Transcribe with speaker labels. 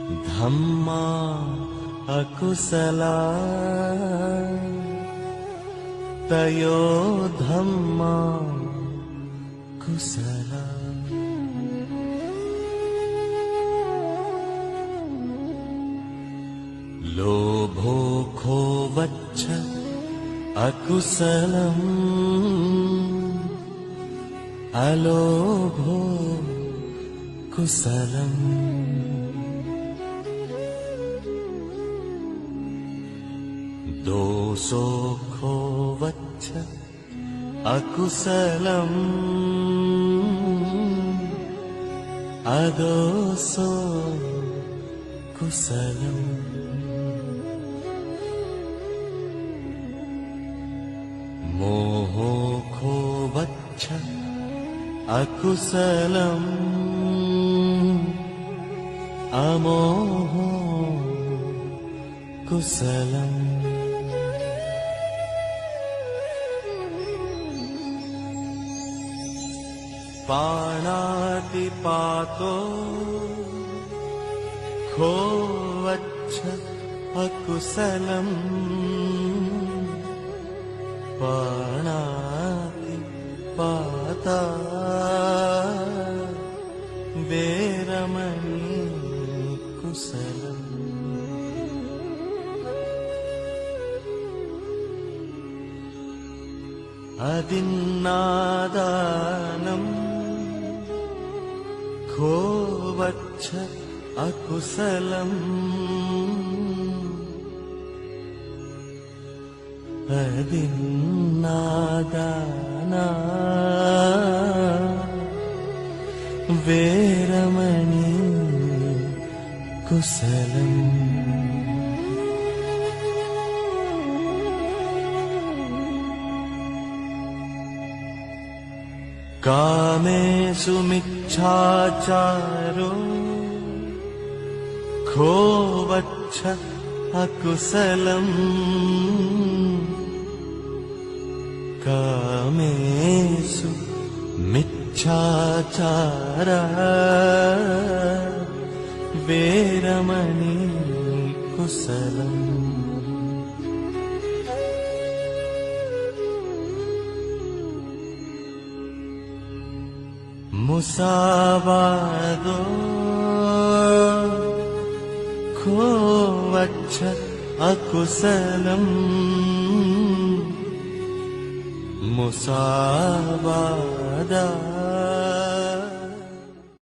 Speaker 1: धम्मा अकुशला तयो धम्मा कुशला। लोभो खोवच्छ अकुशलम् अलोभो कुशलम्। दोषो खोवच्छ अकुशलम् अदोषो कुशलम्। मोहो खोवच्छ अकुशलम् अमोहो कुशलम्। पाणातिपातो खोवच्छ अकुशलम् पाणातिपाता वेरमणि कुशलम्। अदिन्नादानम् खोवच्छ अकुशलम् अदिन्नादाना वेरमणि कुशलम्। कामेषु मिच्छाचारो खोवच्छ अकुशलम् कामेषु मिच्छाचारा वेरमणि कुशलम्। मुसावादो खोवच्छ अकुशलम् मुसावादा